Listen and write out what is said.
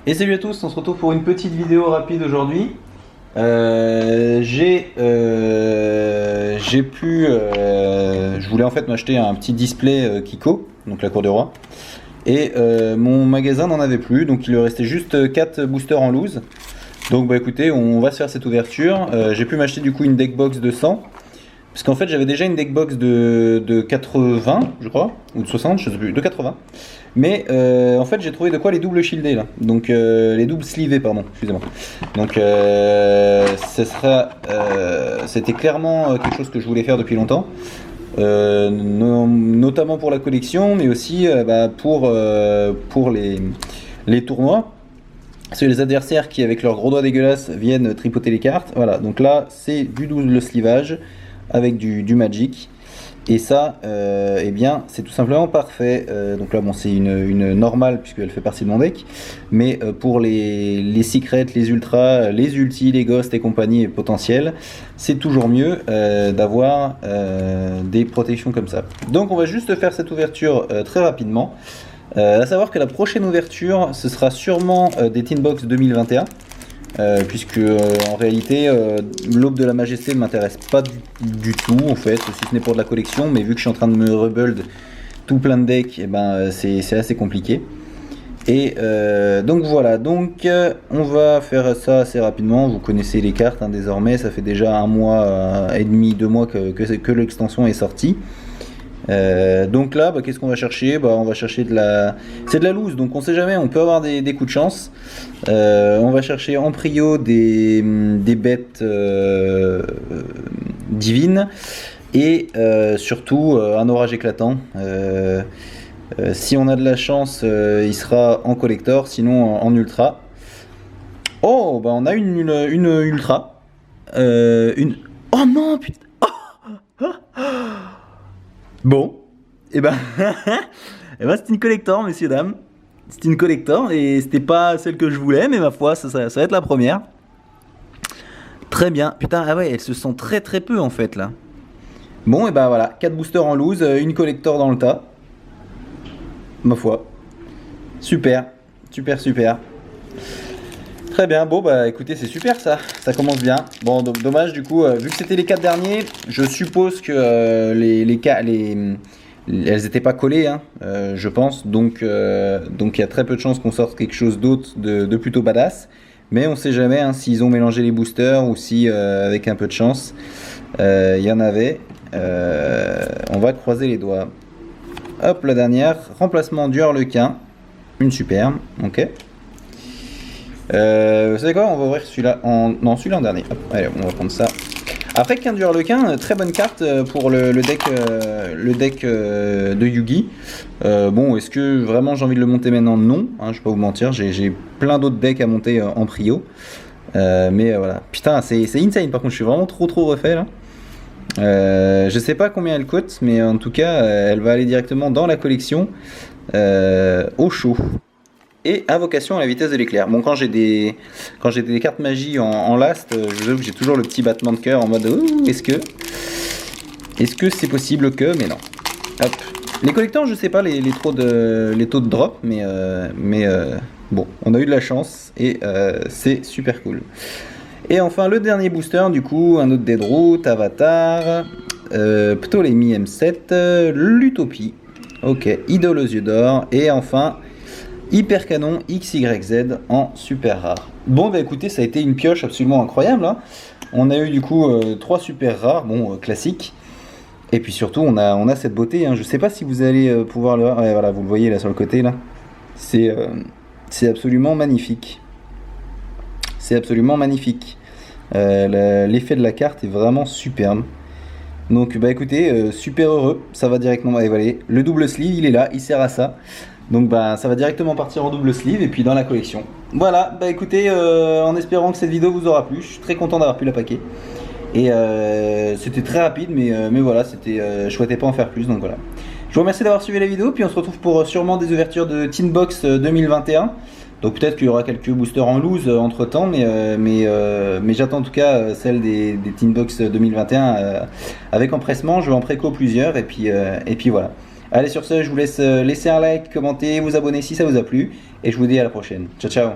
Et salut à tous, on se retrouve pour une petite vidéo rapide aujourd'hui. Je voulais en fait m'acheter un petit display Kiko, donc la cour du roi. Et mon magasin n'en avait plus, donc il lui restait juste 4 boosters en loose. Donc bah écoutez, on va se faire cette ouverture. J'ai pu m'acheter du coup une deckbox de 100. Parce qu'en fait j'avais déjà une deckbox de 80 je crois, ou de 60, je sais plus, de 80. Mais en fait j'ai trouvé de quoi les doubles shieldés là, donc les doubles sleevés pardon, excusez-moi. Donc c'était clairement quelque chose que je voulais faire depuis longtemps. Notamment pour la collection, mais aussi pour les tournois. Parce que les adversaires qui avec leurs gros doigts dégueulasses viennent tripoter les cartes. Voilà, donc là c'est du double slivage avec du Magic, et ça eh bien c'est tout simplement parfait. Donc là bon, c'est une normale puisqu'elle fait partie de mon deck, mais pour les secrets, les ultras, les ultis, les ghosts et compagnie et potentiels, c'est toujours mieux d'avoir des protections comme ça. Donc on va juste faire cette ouverture très rapidement. À savoir que la prochaine ouverture ce sera sûrement des Tinbox 2021. Puisque en réalité l'aube de la majesté ne m'intéresse pas du tout en fait, si ce n'est pour de la collection, mais vu que je suis en train de me rebuild tout plein de decks, et ben c'est assez compliqué. Et donc voilà, donc on va faire ça assez rapidement. Vous connaissez les cartes hein, désormais, ça fait déjà 1 mois et demi, 2 mois que l'extension est sortie. Donc là qu'est-ce qu'on va chercher? On va chercher c'est de la loose, donc on sait jamais, on peut avoir des coups de chance. On va chercher en prio des bêtes divines, et surtout un orage éclatant. Si on a de la chance il sera en collector, sinon en ultra. Oh on a une ultra, oh non putain. Bon, et c'est une collector, messieurs dames. C'est une collector et c'était pas celle que je voulais, mais ma foi, ça va être la première. Très bien. Putain, ah ouais, elle se sent très très peu en fait là. Bon, et voilà, 4 boosters en loose, une collector dans le tas. Ma foi. Super, super, super. Très bien, bon écoutez, c'est super ça commence bien. Bon, dommage du coup, vu que c'était les 4 derniers, je suppose que elles n'étaient pas collées, hein, je pense, donc il y a très peu de chances qu'on sorte quelque chose d'autre de plutôt badass. Mais on sait jamais hein, s'ils ont mélangé les boosters ou si avec un peu de chance il y en avait. On va croiser les doigts. Hop, la dernière, remplacement du Harlequin, une superbe, ok. Vous savez quoi, on va ouvrir celui-là non, celui-là en dernier. Hop, allez, on va prendre ça. Après, qu'un du Harlequin, très bonne carte pour le deck de Yugi. Bon, est-ce que vraiment j'ai envie de le monter maintenant? Non, hein, je vais pas vous mentir, j'ai plein d'autres decks à monter en prio. Mais voilà, putain, c'est insane. Par contre, je suis vraiment trop refait là. Je sais pas combien elle coûte, mais en tout cas, elle va aller directement dans la collection au chaud. Et invocation à la vitesse de l'éclair. Bon, quand j'ai des cartes magie en last, je vous avoue que j'ai toujours le petit battement de cœur en mode est-ce que c'est possible que, mais non. Hop. Les collecteurs, je sais pas les taux de drop, mais bon, on a eu de la chance et c'est super cool. Et enfin le dernier booster, du coup, un autre Deadroot, Avatar, Ptolémie M7, l'Utopie, ok, Idole aux yeux d'or, et enfin Hyper Canon XYZ en super rare. Bon écoutez, ça a été une pioche absolument incroyable hein. On a eu du coup 3 super rares, bon classiques. Et puis surtout on a cette beauté hein. Je sais pas si vous allez pouvoir le voir, ouais, voilà, vous le voyez là sur le côté là. C'est absolument magnifique. C'est absolument magnifique. L'effet de la carte est vraiment superbe. Donc écoutez, super heureux, ça va directement, allez, voilà, le double sleeve il est là, il sert à ça. Donc ça va directement partir en double sleeve et puis dans la collection. Voilà, écoutez, en espérant que cette vidéo vous aura plu, je suis très content d'avoir pu la packer. Et c'était très rapide, mais voilà, je souhaitais pas en faire plus, donc voilà. Je vous remercie d'avoir suivi la vidéo, puis on se retrouve pour sûrement des ouvertures de Tinbox 2021. Donc peut-être qu'il y aura quelques boosters en loose entre temps, mais j'attends en tout cas celle des Tinbox 2021 avec empressement. Je vais en préco plusieurs, et puis voilà. Allez, sur ce, je vous laisse laisser un like, commenter, vous abonner si ça vous a plu, et je vous dis à la prochaine. Ciao, ciao.